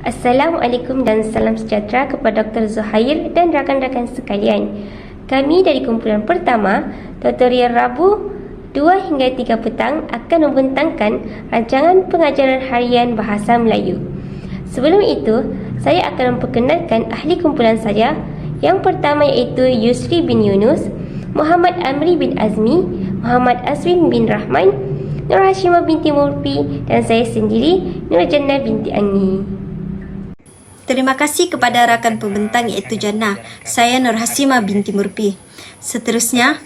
Assalamualaikum dan salam sejahtera kepada Dr. Zuhair dan rakan-rakan sekalian. Kami dari kumpulan pertama, tutorial Rabu 2 hingga 3 petang akan membentangkan rancangan pengajaran harian Bahasa Melayu. Sebelum itu, saya akan memperkenalkan ahli kumpulan saya. Yang pertama iaitu Yusri bin Yunus, Muhammad Amri bin Azmi, Muhammad Aswin bin Rahman, Nur Hashimah binti Murfi dan saya sendiri, Nur Jannah binti Ani. Terima kasih kepada rakan pembentang iaitu Jannah. Saya Nur Hashimah binti Murfi. Seterusnya,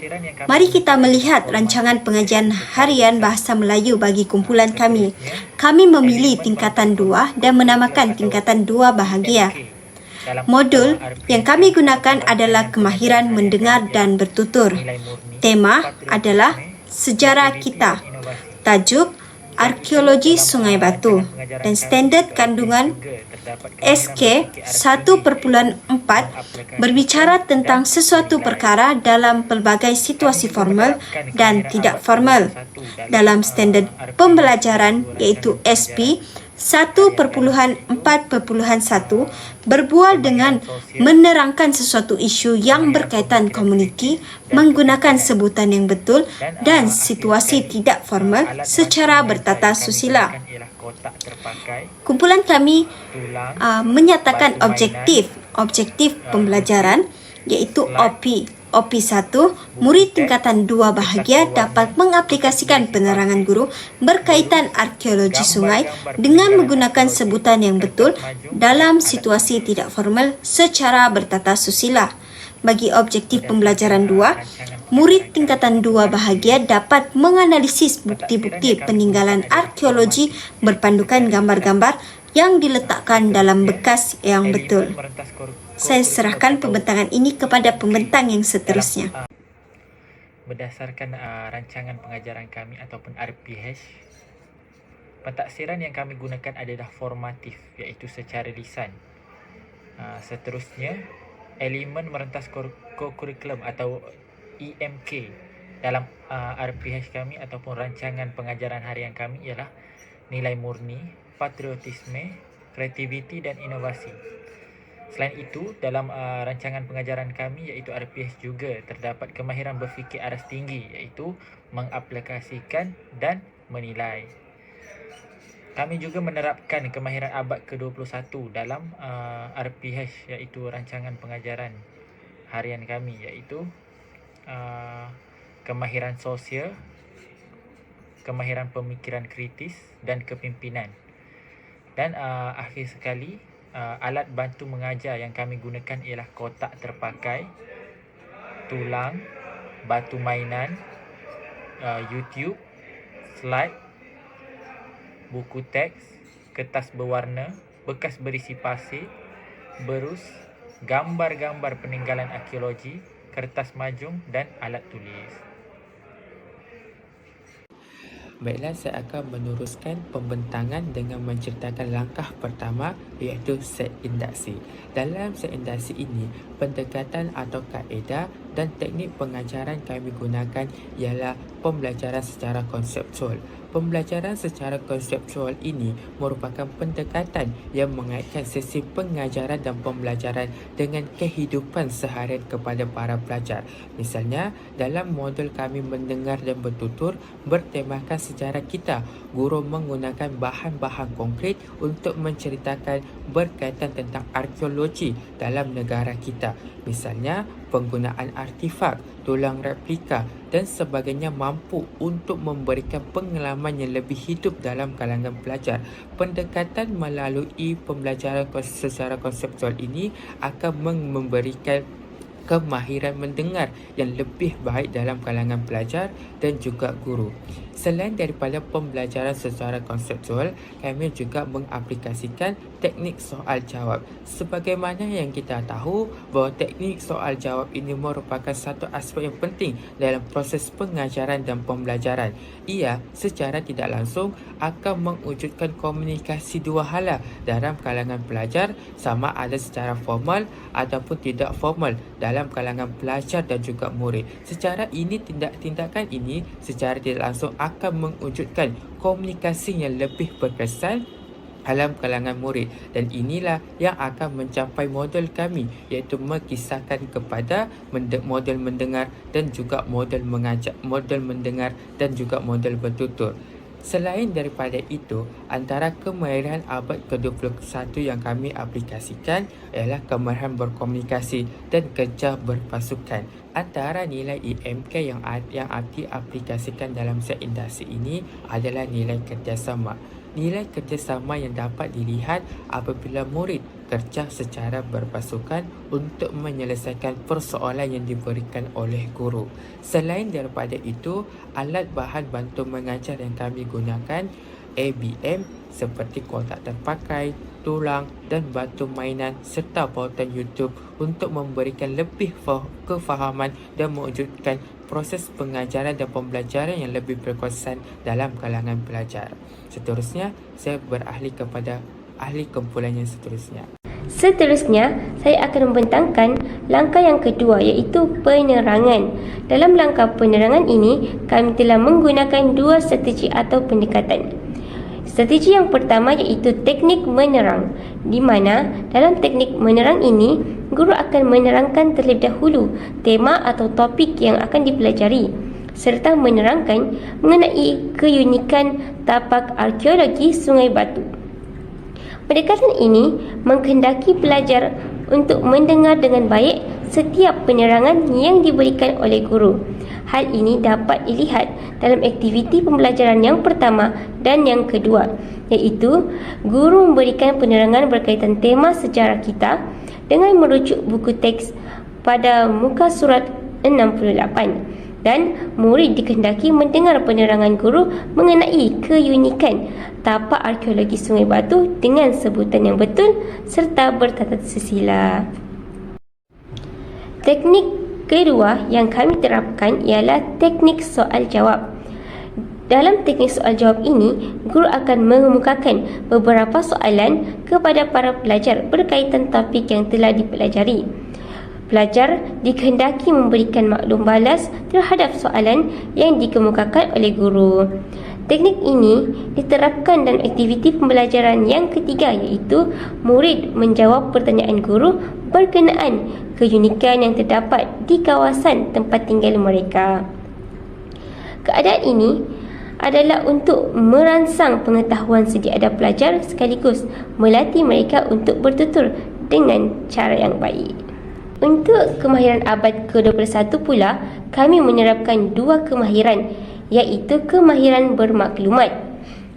mari kita melihat rancangan pengajian harian Bahasa Melayu bagi kumpulan kami. Kami memilih tingkatan 2 dan menamakan tingkatan 2 bahagia. Modul yang kami gunakan adalah kemahiran mendengar dan bertutur. Tema adalah Sejarah Kita. Tajuk Arkeologi Sungai Batu dan standard kandungan SK 1.4 berbicara tentang sesuatu perkara dalam pelbagai situasi formal dan tidak formal. Dalam standard pembelajaran iaitu SP 1.4.1 berbual dengan menerangkan sesuatu isu yang berkaitan komuniti menggunakan sebutan yang betul dan situasi tidak formal secara bertata susila. Kumpulan kami menyatakan objektif pembelajaran iaitu OP. OP1, murid tingkatan 2 bahagia dapat mengaplikasikan penerangan guru berkaitan arkeologi sungai dengan menggunakan sebutan yang betul dalam situasi tidak formal secara bertata susila. Bagi objektif pembelajaran 2, murid tingkatan 2 bahagia dapat menganalisis bukti-bukti peninggalan arkeologi berpandukan gambar-gambar yang diletakkan dalam bekas yang betul. Saya serahkan pembentangan ini kepada pembentang yang seterusnya. Berdasarkan rancangan pengajaran kami ataupun RPH, pentaksiran yang kami gunakan adalah formatif iaitu secara lisan. Seterusnya, elemen merentas kurikulum atau EMK dalam RPH kami ataupun rancangan pengajaran harian kami ialah nilai murni, patriotisme, kreativiti dan inovasi. Selain itu, dalam rancangan pengajaran kami iaitu RPH juga terdapat kemahiran berfikir aras tinggi iaitu mengaplikasikan dan menilai. Kami juga menerapkan kemahiran abad ke-21 dalam RPH iaitu rancangan pengajaran harian kami iaitu kemahiran sosial, kemahiran pemikiran kritis dan kepimpinan. Dan akhir sekali, alat bantu mengajar yang kami gunakan ialah kotak terpakai, tulang, batu mainan, YouTube, slide, buku teks, kertas berwarna, bekas berisi pasir, berus, gambar-gambar peninggalan arkeologi, kertas majung dan alat tulis. Baiklah, saya akan meneruskan pembentangan dengan menceritakan langkah pertama iaitu set induksi. Dalam set induksi ini, pendekatan atau kaedah dan teknik pengajaran kami gunakan ialah pembelajaran secara konseptual. Pembelajaran secara konseptual ini merupakan pendekatan yang mengaitkan sesi pengajaran dan pembelajaran dengan kehidupan seharian kepada para pelajar. Misalnya, dalam modul kami mendengar dan bertutur bertemakan sejarah kita, guru menggunakan bahan-bahan konkret untuk menceritakan berkaitan tentang arkeologi dalam negara kita. Misalnya, penggunaan artifak, tulang replika dan sebagainya mampu untuk memberikan pengalaman yang lebih hidup dalam kalangan pelajar. Pendekatan melalui pembelajaran secara konseptual ini akan memberikan kemahiran mendengar yang lebih baik dalam kalangan pelajar dan juga guru. Selain daripada pembelajaran secara konseptual, kami juga mengaplikasikan teknik soal jawab. Sebagaimana yang kita tahu bahawa teknik soal jawab ini merupakan satu aspek yang penting dalam proses pengajaran dan pembelajaran. Ia secara tidak langsung akan mewujudkan komunikasi dua hala dalam kalangan pelajar, sama ada secara formal ataupun tidak formal dalam kalangan pelajar dan juga murid. Secara ini, tindakan ini secara tidak langsung akan mewujudkan komunikasi yang lebih berkesan dalam kalangan murid, dan inilah yang akan mencapai model kami, iaitu mengisahkan kepada model mendengar dan juga model mengajar, model mendengar dan juga model bertutur. Selain daripada itu, antara kemahiran abad ke-21 yang kami aplikasikan ialah kemahiran berkomunikasi dan kerja berpasukan. Antara nilai IMK yang diaplikasikan dalam set induksi ini adalah nilai kerjasama. Nilai kerjasama yang dapat dilihat apabila murid kerja secara berpasukan untuk menyelesaikan persoalan yang diberikan oleh guru. Selain daripada itu, alat bahan bantu mengajar yang kami gunakan ABM seperti kotak terpakai, tulang dan batu mainan serta pautan YouTube untuk memberikan lebih kefahaman dan mewujudkan proses pengajaran dan pembelajaran yang lebih berkesan dalam kalangan pelajar. Seterusnya, saya beralih kepada ahli kumpulan yang seterusnya. Seterusnya, saya akan membentangkan langkah yang kedua, iaitu penerangan. Dalam langkah penerangan ini, kami telah menggunakan dua strategi atau pendekatan. Strategi yang pertama iaitu teknik menerang, di mana dalam teknik menerang ini, guru akan menerangkan terlebih dahulu tema atau topik yang akan dipelajari, serta menerangkan mengenai keunikan tapak arkeologi Sungai Batu. Pendekatan ini menghendaki pelajar untuk mendengar dengan baik setiap penerangan yang diberikan oleh guru. Hal ini dapat dilihat dalam aktiviti pembelajaran yang pertama dan yang kedua, iaitu guru memberikan penerangan berkaitan tema sejarah kita dengan merujuk buku teks pada muka surat 68, dan murid dikehendaki mendengar penerangan guru mengenai keunikan tapak arkeologi Sungai Batu dengan sebutan yang betul serta bertata sila. Teknik kedua yang kami terapkan ialah teknik soal jawab. Dalam teknik soal jawab ini, guru akan mengemukakan beberapa soalan kepada para pelajar berkaitan topik yang telah dipelajari. Pelajar dikehendaki memberikan maklum balas terhadap soalan yang dikemukakan oleh guru. Teknik ini diterapkan dalam aktiviti pembelajaran yang ketiga, iaitu murid menjawab pertanyaan guru berkenaan keunikan yang terdapat di kawasan tempat tinggal mereka. Keadaan ini adalah untuk merangsang pengetahuan sedia ada pelajar sekaligus melatih mereka untuk bertutur dengan cara yang baik. Untuk kemahiran abad ke-21 pula, kami menerapkan dua kemahiran, iaitu kemahiran bermaklumat.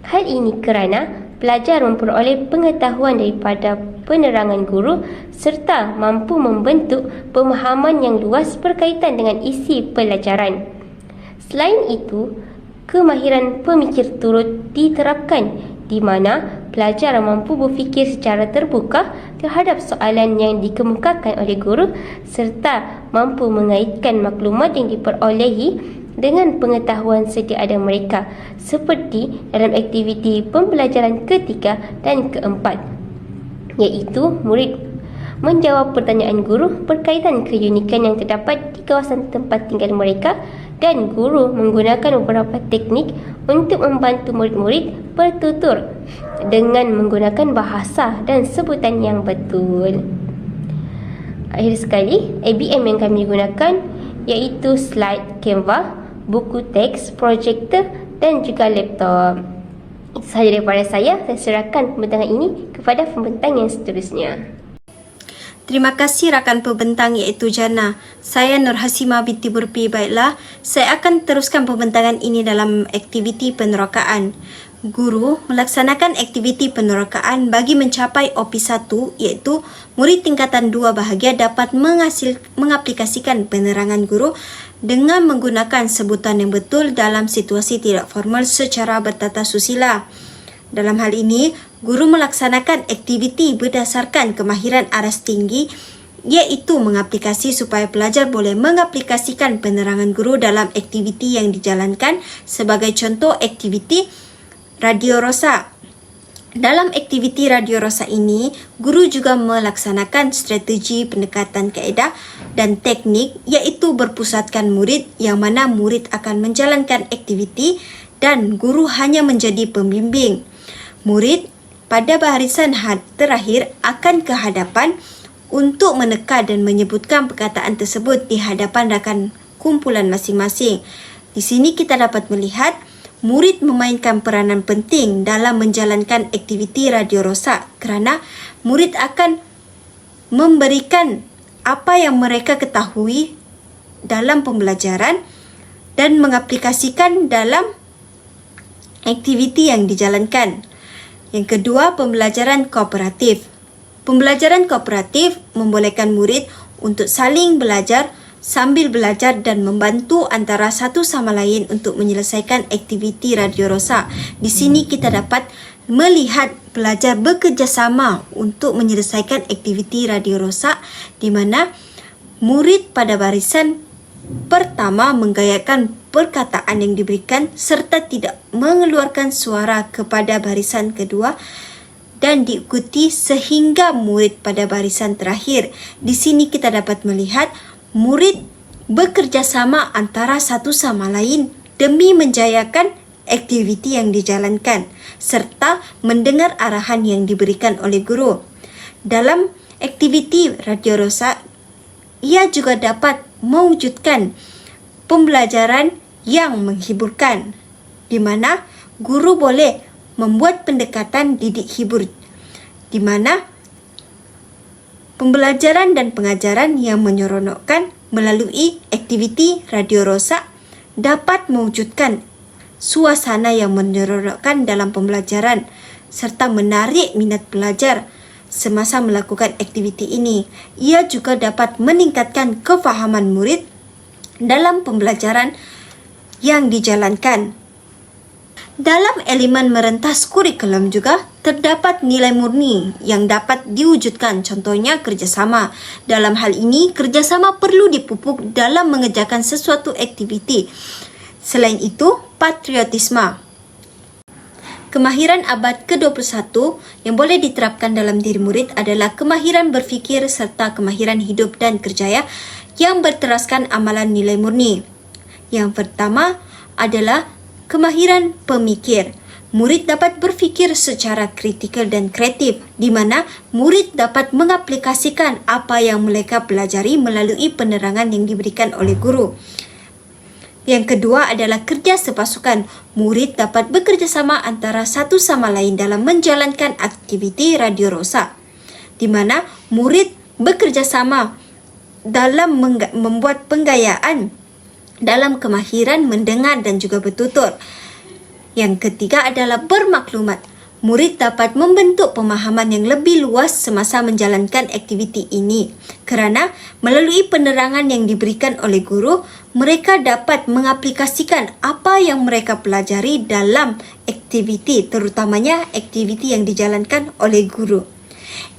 Hal ini kerana pelajar memperoleh pengetahuan daripada penerangan guru serta mampu membentuk pemahaman yang luas berkaitan dengan isi pelajaran. Selain itu, kemahiran pemikir turut diterapkan, di mana pelajar mampu berfikir secara terbuka terhadap soalan yang dikemukakan oleh guru serta mampu mengaitkan maklumat yang diperolehi dengan pengetahuan sedia ada mereka, seperti dalam aktiviti pembelajaran ketiga dan keempat, iaitu murid menjawab pertanyaan guru berkaitan keunikan yang terdapat di kawasan tempat tinggal mereka, dan guru menggunakan beberapa teknik untuk membantu murid-murid bertutur dengan menggunakan bahasa dan sebutan yang betul. Akhir sekali, ABM yang kami gunakan iaitu slide, Canva, buku teks, projektor dan juga laptop. Itu sahaja daripada saya serahkan pembentangan ini kepada pembentang yang seterusnya. Terima kasih rakan pembentang iaitu Jana. Saya Nur Hasimah binti Burpi. Baiklah, saya akan teruskan pembentangan ini dalam aktiviti penerokaan. Guru melaksanakan aktiviti penerokaan bagi mencapai OP1, iaitu murid tingkatan 2 bahagia dapat mengaplikasikan penerangan guru dengan menggunakan sebutan yang betul dalam situasi tidak formal secara bertata susila. Dalam hal ini, guru melaksanakan aktiviti berdasarkan kemahiran aras tinggi, iaitu mengaplikasi supaya pelajar boleh mengaplikasikan penerangan guru dalam aktiviti yang dijalankan. Sebagai contoh, aktiviti Radio Rosa. Dalam aktiviti Radio Rosa ini, guru juga melaksanakan strategi pendekatan kaedah dan teknik, iaitu berpusatkan murid, yang mana murid akan menjalankan aktiviti dan guru hanya menjadi pembimbing. Murid pada barisan terakhir akan ke hadapan untuk meneka dan menyebutkan perkataan tersebut di hadapan rakan kumpulan masing-masing. Di sini kita dapat melihat murid memainkan peranan penting dalam menjalankan aktiviti radio rosak kerana murid akan memberikan apa yang mereka ketahui dalam pembelajaran dan mengaplikasikan dalam aktiviti yang dijalankan. Yang kedua, pembelajaran kooperatif. Pembelajaran kooperatif membolehkan murid untuk saling belajar sambil belajar dan membantu antara satu sama lain untuk menyelesaikan aktiviti radio rosak. Di sini kita dapat melihat pelajar bekerjasama untuk menyelesaikan aktiviti radio rosak di mana murid pada barisan pertama menggayakan perkataan yang diberikan serta tidak mengeluarkan suara kepada barisan kedua dan diikuti sehingga murid pada barisan terakhir. Di sini kita dapat melihat murid bekerjasama antara satu sama lain demi menjayakan aktiviti yang dijalankan serta mendengar arahan yang diberikan oleh guru. Dalam aktiviti radio rosak, ia juga dapat mewujudkan pembelajaran yang menghiburkan di mana guru boleh membuat pendekatan didik hibur di mana pembelajaran dan pengajaran yang menyeronokkan melalui aktiviti radio rosak dapat mewujudkan suasana yang menyeronokkan dalam pembelajaran serta menarik minat pelajar semasa melakukan aktiviti ini. Ia juga dapat meningkatkan kefahaman murid dalam pembelajaran yang dijalankan. Dalam elemen merentas kurikulum juga terdapat nilai murni yang dapat diwujudkan, contohnya kerjasama. Dalam hal ini, kerjasama perlu dipupuk dalam mengerjakan sesuatu aktiviti. Selain itu, patriotisme. Kemahiran abad ke-21 yang boleh diterapkan dalam diri murid adalah kemahiran berfikir serta kemahiran hidup dan kerjaya yang berteraskan amalan nilai murni. Yang pertama adalah kemahiran pemikir. Murid dapat berfikir secara kritikal dan kreatif, di mana murid dapat mengaplikasikan apa yang mereka pelajari melalui penerangan yang diberikan oleh guru. Yang kedua adalah kerja sepasukan. Murid dapat bekerjasama antara satu sama lain dalam menjalankan aktiviti radio rosak, di mana murid bekerjasama dalam membuat penggayaan dalam kemahiran mendengar dan juga bertutur. Yang ketiga adalah bermaklumat. Murid dapat membentuk pemahaman yang lebih luas semasa menjalankan aktiviti ini kerana melalui penerangan yang diberikan oleh guru, mereka dapat mengaplikasikan apa yang mereka pelajari dalam aktiviti, terutamanya aktiviti yang dijalankan oleh guru.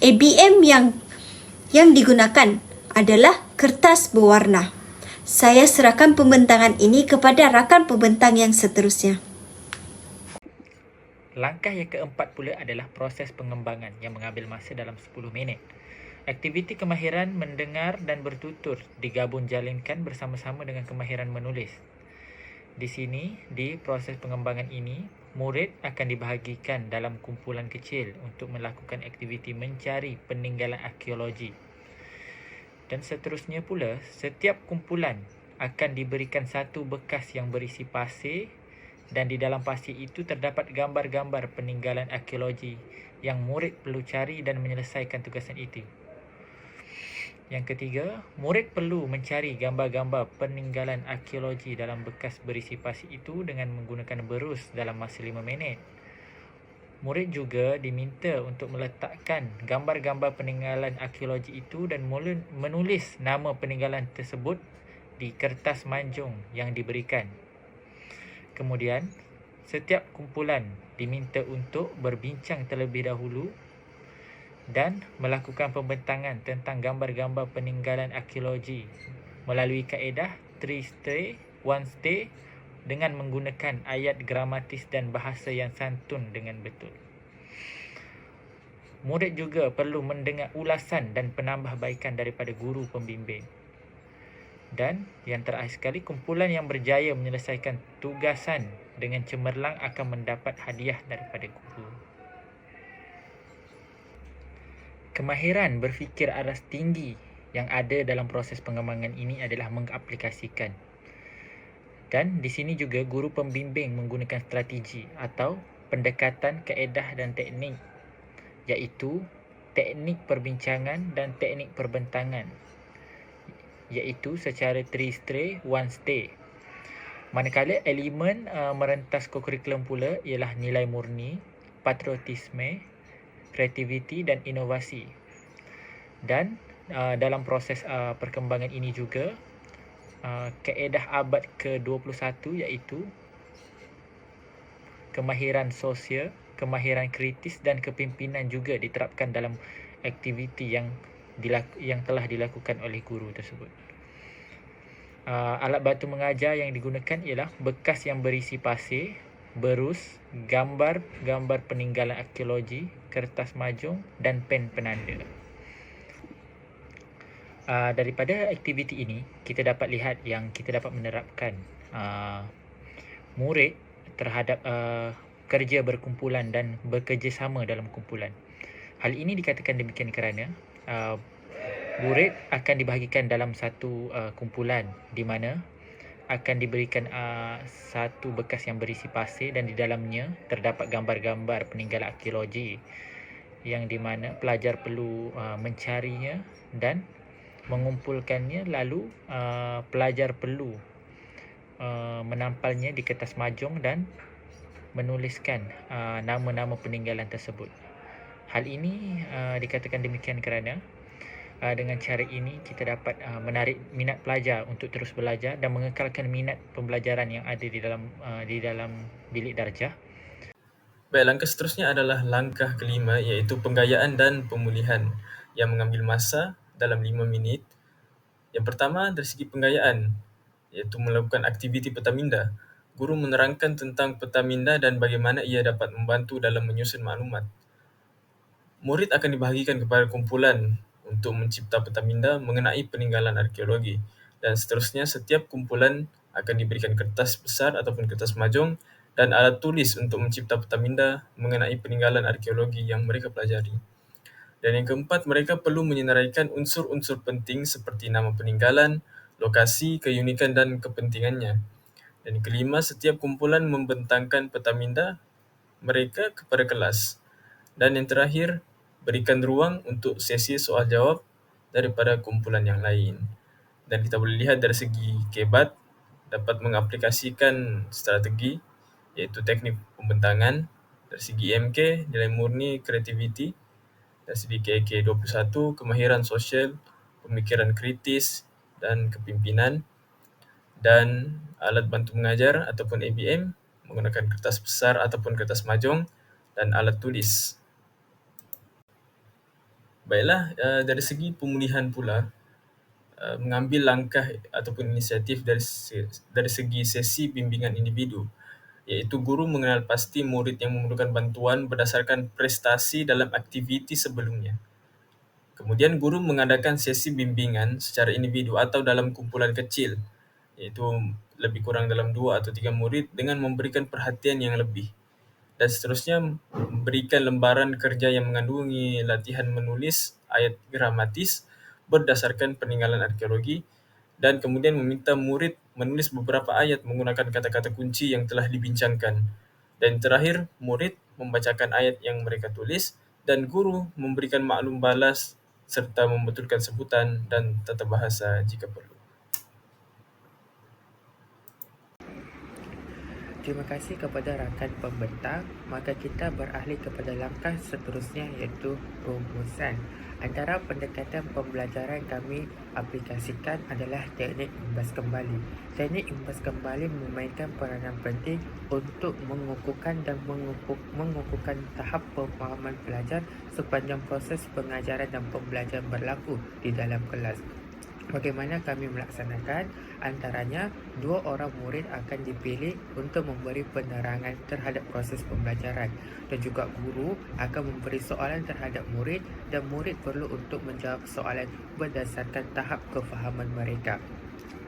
ABM yang digunakan adalah kertas berwarna. Saya serahkan pembentangan ini kepada rakan pembentang yang seterusnya. Langkah yang keempat pula adalah proses pengembangan yang mengambil masa dalam 10 minit. Aktiviti kemahiran mendengar dan bertutur digabung jalinkan bersama-sama dengan kemahiran menulis. Di sini, di proses pengembangan ini, murid akan dibahagikan dalam kumpulan kecil untuk melakukan aktiviti mencari peninggalan arkeologi. Dan seterusnya pula, setiap kumpulan akan diberikan satu bekas yang berisi pasir dan di dalam pasir itu terdapat gambar-gambar peninggalan arkeologi yang murid perlu cari dan menyelesaikan tugasan itu. Yang ketiga, murid perlu mencari gambar-gambar peninggalan arkeologi dalam bekas berisi pasir itu dengan menggunakan berus dalam masa 5 minit. Murid juga diminta untuk meletakkan gambar-gambar peninggalan arkeologi itu dan menulis nama peninggalan tersebut di kertas manjung yang diberikan. Kemudian, setiap kumpulan diminta untuk berbincang terlebih dahulu dan melakukan pembentangan tentang gambar-gambar peninggalan arkeologi melalui kaedah 3 stay, 1 stay dengan menggunakan ayat gramatis dan bahasa yang santun dengan betul. Murid juga perlu mendengar ulasan dan penambahbaikan daripada guru pembimbing. Dan yang terakhir sekali, kumpulan yang berjaya menyelesaikan tugasan dengan cemerlang akan mendapat hadiah daripada guru. Kemahiran berfikir aras tinggi yang ada dalam proses pengembangan ini adalah mengaplikasikan. Dan di sini juga guru pembimbing menggunakan strategi atau pendekatan kaedah dan teknik, iaitu teknik perbincangan dan teknik perbentangan, iaitu secara 3 stay, 1 stay. Manakala elemen merentas kurikulum pula ialah nilai murni, patriotisme, kreativiti dan inovasi. Dan dalam proses perkembangan ini juga kaedah abad ke-21 iaitu kemahiran sosial, kemahiran kritis dan kepimpinan juga diterapkan dalam aktiviti yang telah dilakukan oleh guru tersebut. Alat bantu mengajar yang digunakan ialah bekas yang berisi pasir, berus, gambar peninggalan arkeologi, kertas majung dan pen penanda. Daripada aktiviti ini, kita dapat lihat yang kita dapat menerapkan murid terhadap kerja berkumpulan dan bekerjasama dalam kumpulan. Hal ini dikatakan demikian kerana murid akan dibahagikan dalam satu kumpulan di mana akan diberikan satu bekas yang berisi pasir dan di dalamnya terdapat gambar-gambar peninggalan arkeologi yang di mana pelajar perlu mencarinya dan mengumpulkannya, lalu pelajar perlu menampalnya di kertas majung dan menuliskan nama-nama peninggalan tersebut. Hal ini dikatakan demikian kerana dengan cara ini kita dapat menarik minat pelajar untuk terus belajar dan mengekalkan minat pembelajaran yang ada di dalam bilik darjah. Baik, langkah seterusnya adalah langkah kelima, iaitu penggayaan dan pemulihan yang mengambil masa dalam 5 minit. Yang pertama, dari segi penggayaan, iaitu melakukan aktiviti petaminda. Guru menerangkan tentang petaminda dan bagaimana ia dapat membantu dalam menyusun maklumat. Murid akan dibahagikan kepada kumpulan untuk mencipta petaminda mengenai peninggalan arkeologi, dan seterusnya setiap kumpulan akan diberikan kertas besar ataupun kertas majung dan alat tulis untuk mencipta petaminda mengenai peninggalan arkeologi yang mereka pelajari. Dan yang keempat, mereka perlu menyenaraikan unsur-unsur penting seperti nama peninggalan, lokasi, keunikan dan kepentingannya. Dan yang kelima, setiap kumpulan membentangkan petaminda mereka kepada kelas. Dan yang terakhir, berikan ruang untuk sesi soal jawab daripada kumpulan yang lain. Dan kita boleh lihat dari segi kebat dapat mengaplikasikan strategi iaitu teknik pembentangan, dari segi MK, nilai murni, kreativiti, dari segi KK 21, kemahiran sosial, pemikiran kritis dan kepimpinan, dan alat bantu mengajar ataupun ABM menggunakan kertas besar ataupun kertas majung dan alat tulis. Baiklah, dari segi pemulihan pula, mengambil langkah ataupun inisiatif dari segi sesi bimbingan individu, iaitu guru mengenal pasti murid yang memerlukan bantuan berdasarkan prestasi dalam aktiviti sebelumnya. Kemudian guru mengadakan sesi bimbingan secara individu atau dalam kumpulan kecil, iaitu lebih kurang dalam 2 atau 3 murid dengan memberikan perhatian yang lebih. Dan seterusnya memberikan lembaran kerja yang mengandungi latihan menulis ayat gramatis berdasarkan peninggalan arkeologi, dan kemudian meminta murid menulis beberapa ayat menggunakan kata-kata kunci yang telah dibincangkan. Dan terakhir, murid membacakan ayat yang mereka tulis dan guru memberikan maklum balas serta membetulkan sebutan dan tata bahasa jika perlu. Terima kasih kepada rakan pembentang. Maka kita beralih kepada langkah seterusnya, iaitu rumusan. Antara pendekatan pembelajaran kami aplikasikan adalah teknik imbas kembali. Teknik imbas kembali memainkan peranan penting untuk mengukuhkan dan mengukuhkan tahap pemahaman pelajar sepanjang proses pengajaran dan pembelajaran berlaku di dalam kelas. Bagaimana kami melaksanakan? Antaranya, 2 orang murid akan dipilih untuk memberi penerangan terhadap proses pembelajaran, dan juga guru akan memberi soalan terhadap murid dan murid perlu untuk menjawab soalan berdasarkan tahap kefahaman mereka.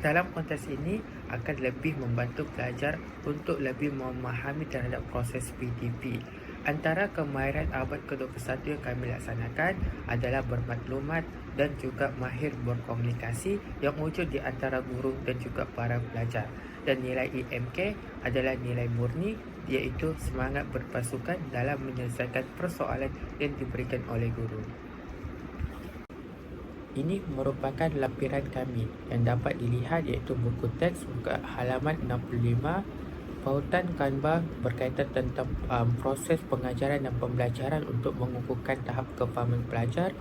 Dalam konteks ini akan lebih membantu pelajar untuk lebih memahami terhadap proses PDP. Antara kemahiran abad ke-21 yang kami laksanakan adalah bermaklumat dan juga mahir berkomunikasi yang wujud di antara guru dan juga para pelajar. Dan nilai IMK adalah nilai murni, iaitu semangat berpasukan dalam menyelesaikan persoalan yang diberikan oleh guru. Ini merupakan lampiran kami yang dapat dilihat, iaitu buku teks muka halaman 65. Pautan Canva berkaitan tentang proses pengajaran dan pembelajaran untuk mengukuhkan tahap kefahaman pelajar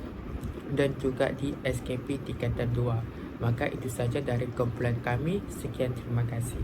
dan juga di SKP tingkatan 2. Maka itu saja dari kumpulan kami. Sekian, terima kasih.